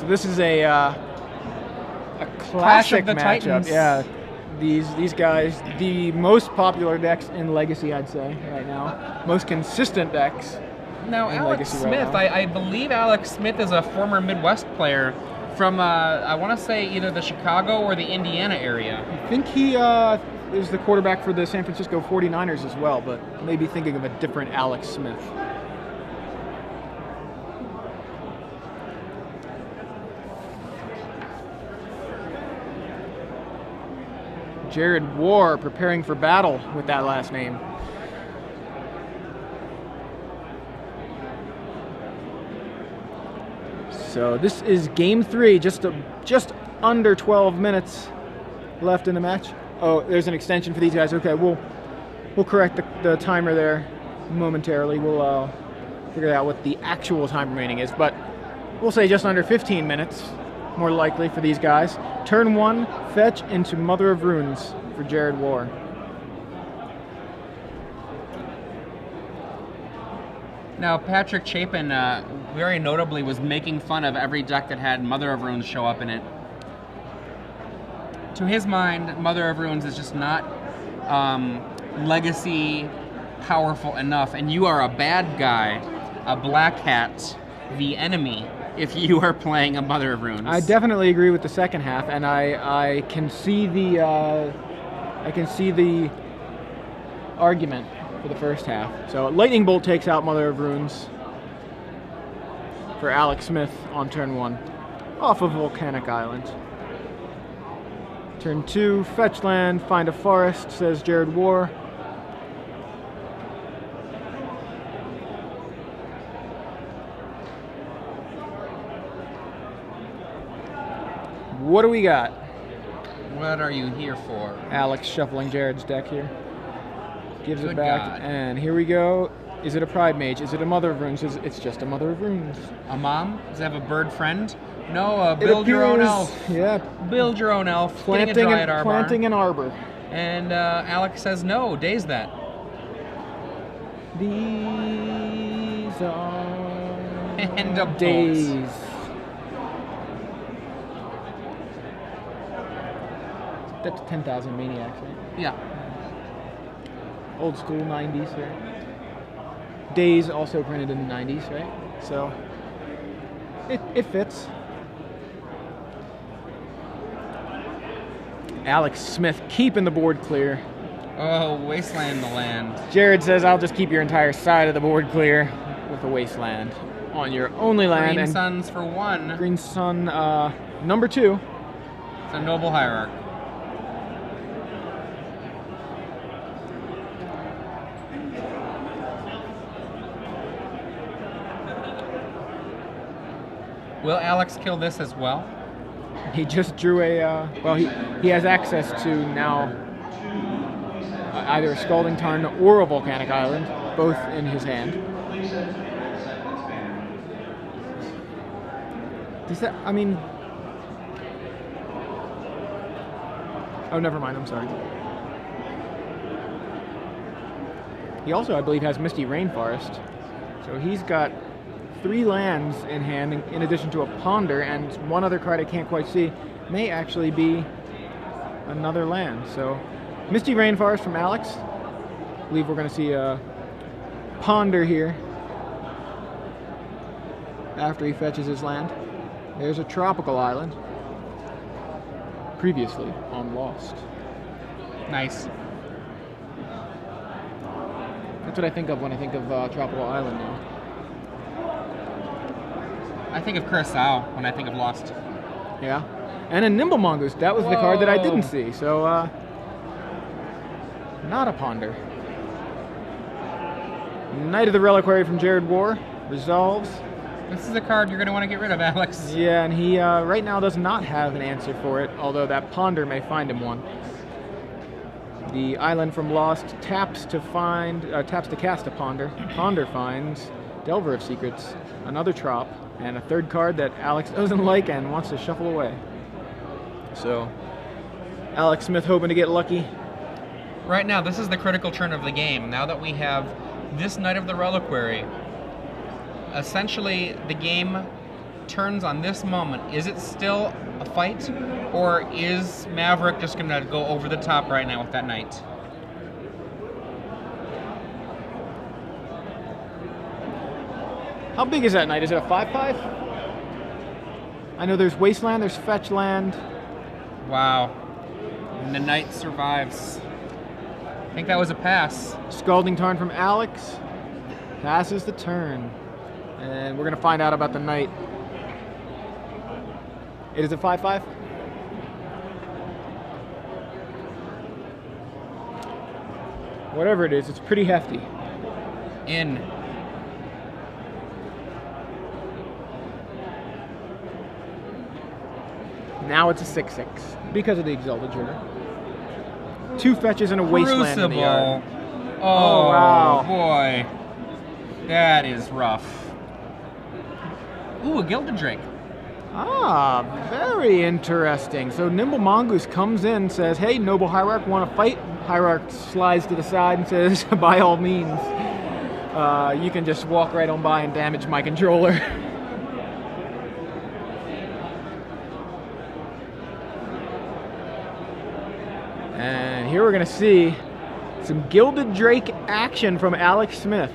So this is a Clash classic of the matchup. Titans. Yeah, these guys, the most popular decks in Legacy, I'd say right now. Most consistent decks. Now, in Alex Legacy right Smith, now. I believe Alex Smith is a former Midwest player from, I want to say either the Chicago or the Indiana area. I think he is the quarterback for the San Francisco 49ers as well, but maybe thinking of a different Alex Smith. Jerrod Warr preparing for battle with that last name. So this is game 3, just under 12 minutes left in the match. Oh, there's an extension for these guys. Okay, we'll correct the timer there momentarily. We'll figure out what the actual time remaining is, but we'll say just under 15 minutes, more likely for these guys. Turn 1, fetch into Mother of Runes for Jerrod Warr. Now, Patrick Chapin very notably was making fun of every deck that had Mother of Runes show up in it. To his mind, Mother of Runes is just not legacy powerful enough, and you are a bad guy, a black hat, the enemy, if you are playing a Mother of Runes. I definitely agree with the second half, and I can see the argument for the first half. So Lightning Bolt takes out Mother of Runes for Alex Smith on turn 1 off of Volcanic Island. Turn 2, fetch land, find a forest, says Jerrod Warr. What do we got? What are you here for? Alex shuffling Jared's deck here. Gives Good it back, God. and here we go. Is it a Pride Mage? Is it a Mother of Runes? It's just a Mother of Runes. A mom? Does it have a bird friend? No, build your own elf. Yeah. Build your own elf. Getting a Planting, Dryad Arbor. planting an arbor. And Alex says no, daze that. These are And a days. That's 10,000 Maniacs, right? Yeah. Old school 90s, right? Days also printed in the 90s, right? So it fits. Alex Smith keeping the board clear. Oh, Wasteland the land. Jerrod says, I'll just keep your entire side of the board clear with a Wasteland on your only land. Green and Suns for 1. Green Sun, number 2. It's a noble hierarch. Will Alex kill this as well? He just drew a, well, he has access to now either a Scalding Tarn or a Volcanic Island, both in his hand. Does that, I mean... Oh, never mind, I'm sorry. He also, I believe, has Misty Rainforest. So he's got 3 lands in hand, in addition to a Ponder, and one other card I can't quite see may actually be another land. So, Misty Rainforest from Alex. I believe we're going to see a Ponder here after he fetches his land. There's a Tropical Island, previously on Lost. Nice. That's what I think of when I think of Tropical Island now. I think of Curacao when I think of Lost. Yeah. And a Nimble Mongoose. That was the card that I didn't see. So, not a Ponder. Knight of the Reliquary from Jerrod Warr. Resolves. This is a card you're going to want to get rid of, Alex. Yeah, and he right now does not have an answer for it, although that Ponder may find him one. The island from Lost taps to cast a Ponder. Ponder finds Delver of Secrets, another Trop, and a third card that Alex doesn't like and wants to shuffle away. So, Alex Smith hoping to get lucky. Right now, this is the critical turn of the game. Now that we have this Knight of the Reliquary, essentially the game turns on this moment, is it still a fight, or is Maverick just going to go over the top right now with that knight? How big is that knight? Is it a 5/5? I know there's Wasteland, there's Fetch Land. Wow. And the knight survives. I think that was a pass. Scalding Tarn from Alex. Passes the turn. And we're going to find out about the knight. It is a 5/5? Whatever it is, it's pretty hefty. In. Now it's a 6/6 because of the Exalted Trigger. 2 fetches and a Wasteland in the yard. Oh, wow. Boy. That is rough. Ooh, a Gilded Drake. Ah, very interesting. So Nimble Mongoose comes in, says, hey, Noble Hierarch, want to fight? Hierarch slides to the side and says, by all means. You can just walk right on by and damage my controller. And here we're going to see some Gilded Drake action from Alex Smith.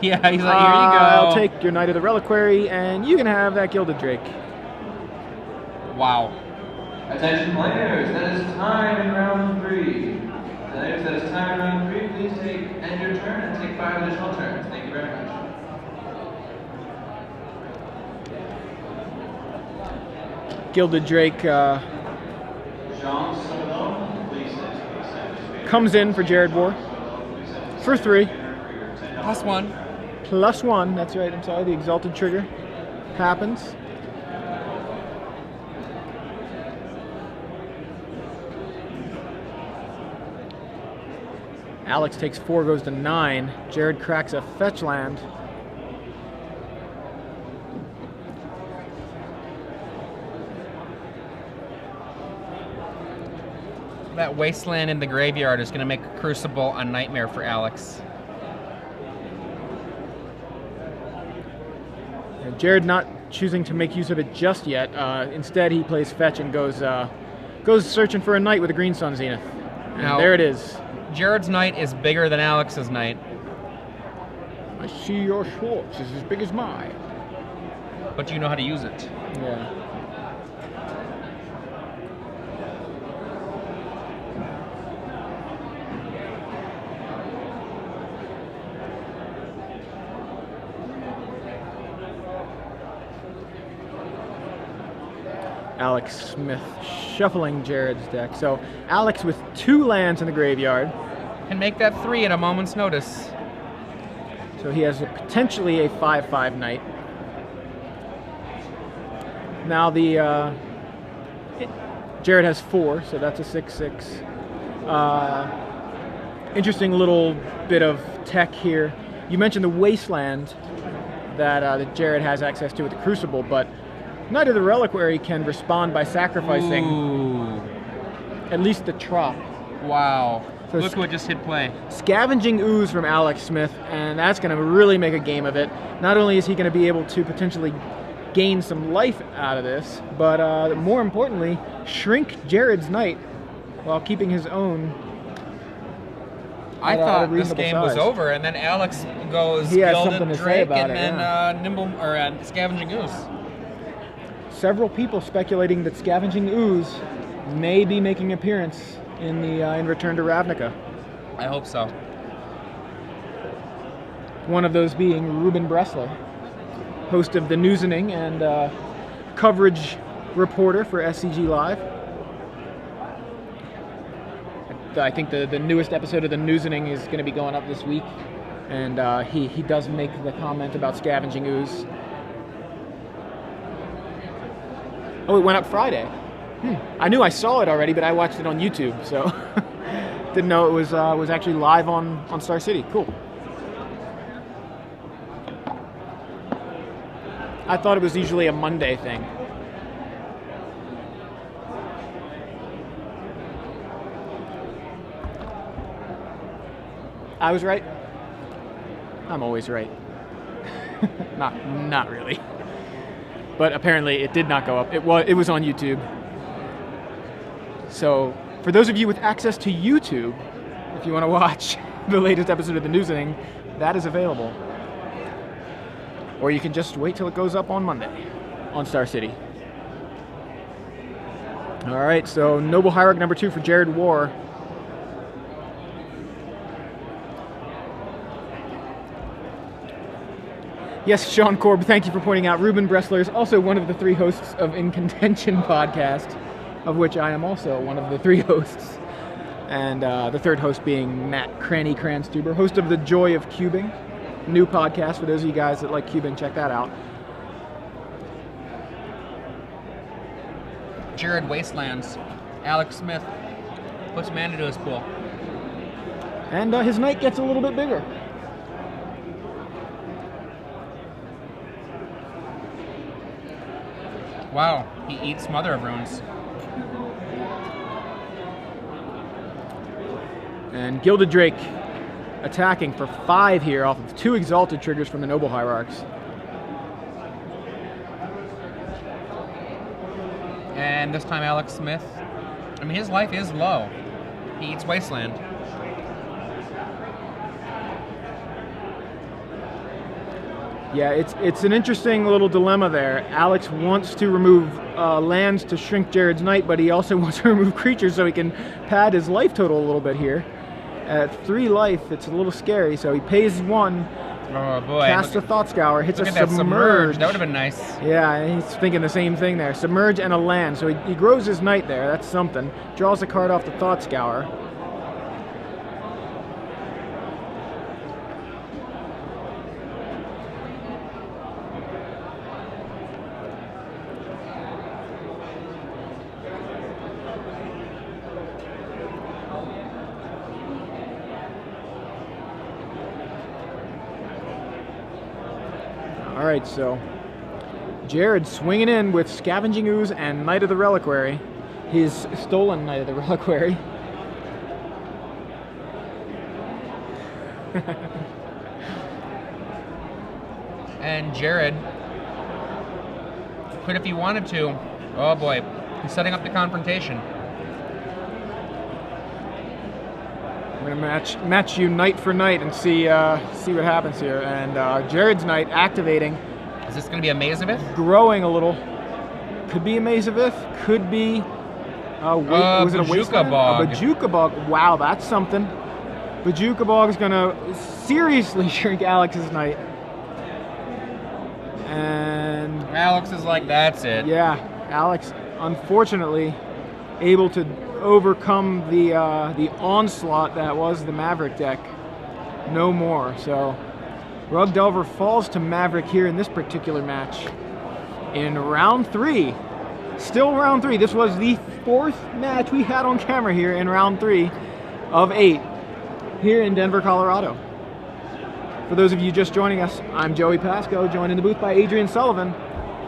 Yeah, he's like, here you go. I'll take your Knight of the Reliquary, and you can have that Gilded Drake. Wow. Attention players, that is time in round 3. Players, that is time in round 3. Please end your turn and take 5 additional turns. Thank you very much. Gilded Drake comes in for Jerrod Warr for 3. +1. +1, that's right, I'm sorry, the Exalted Trigger happens. Alex takes 4, goes to 9. Jerrod cracks a Fetch Land. That Wasteland in the graveyard is going to make Crucible a nightmare for Alex. Jerrod not choosing to make use of it just yet. Instead, he plays Fetch and goes searching for a knight with a Green Sun Zenith. And now, there it is. Jerrod's knight is bigger than Alex's knight. I see your Schwartz is as big as mine. But you know how to use it. Yeah. Alex Smith shuffling Jerrod's deck. So Alex with 2 lands in the graveyard. Can make that 3 at a moment's notice. So he has potentially a 5/5 knight. Now the Jerrod has 4, so that's a 6/6. Interesting little bit of tech here. You mentioned the Wasteland that Jerrod has access to with the Crucible, but Knight of the Reliquary can respond by sacrificing at least the Trop. Wow. So Look what just hit play. Scavenging Ooze from Alex Smith, and that's going to really make a game of it. Not only is he going to be able to potentially gain some life out of this, but more importantly, shrink Jerrod's Knight while keeping his own. I thought this game was over, and then Alex goes Gilded Drake and then Nimble or Scavenging Ooze. Several people speculating that Scavenging Ooze may be making an appearance in the in Return to Ravnica. I hope so. One of those being Ruben Bressler, host of the Newsening and coverage reporter for SCG Live. I think the newest episode of the Newsening is going to be going up this week, and he does make the comment about Scavenging Ooze. Oh, it went up Friday. I knew I saw it already, but I watched it on YouTube, so didn't know it was actually live on Star City. Cool. I thought it was usually a Monday thing. I was right. I'm always right. Not really. But apparently it did not go up. It was on YouTube. So for those of you with access to YouTube, if you want to watch the latest episode of the News Inning, that is available. Or you can just wait till it goes up on Monday on Star City. All right, so Noble Hierarch number 2 for Jerrod Warr. Yes, Sean Korb, thank you for pointing out Ruben Bressler is also one of the 3 hosts of In Contention podcast, of which I am also one of the 3 hosts. And the 3rd host being Matt Cranny Cranstuber, host of The Joy of Cubing, new podcast. For those of you guys that like cubing, check that out. Jerrod Wastelands. Alex Smith puts man into his pool. And his night gets a little bit bigger. Wow, he eats Mother of Runes. And Gilded Drake attacking for 5 here off of 2 Exalted triggers from the Noble Hierarchs. And this time Alex Smith, I mean, his life is low. He eats Wasteland. Yeah, it's an interesting little dilemma there. Alex wants to remove lands to shrink Jerrod's Knight, but he also wants to remove creatures so he can pad his life total a little bit here. At 3 life, it's a little scary, so he pays 1. Oh boy. Casts a Thought Scour, hits a Look at that Submerge. That would have been nice. Yeah, he's thinking the same thing there. Submerge and a land, so he grows his Knight there. That's something. Draws a card off the Thought Scour. All right, so Jerrod swinging in with Scavenging Ooze and Knight of the Reliquary, his stolen Knight of the Reliquary. And Jerrod could, if he wanted to, oh boy, he's setting up the confrontation. I'm gonna match you Knight for Knight and see what happens here. And Jerrod's Knight activating. Is this going to be a Maze of Ith? Growing a little. Could be a Maze of Ith. Could be. Was it a Wasteland? Bog. A Bajuka Bog. Wow, that's something. Bajuka Bog is gonna seriously shrink Alex's Knight. And Alex is like, that's it. yeah, Alex, unfortunately, able to overcome the onslaught that was the Maverick deck. No more. So Rug Delver falls to Maverick here in this particular match. In round 3. Still round 3. This was the 4th match we had on camera here in round 3 of 8 here in Denver, Colorado. For those of you just joining us, I'm Joey Pasco, joined in the booth by Adrian Sullivan.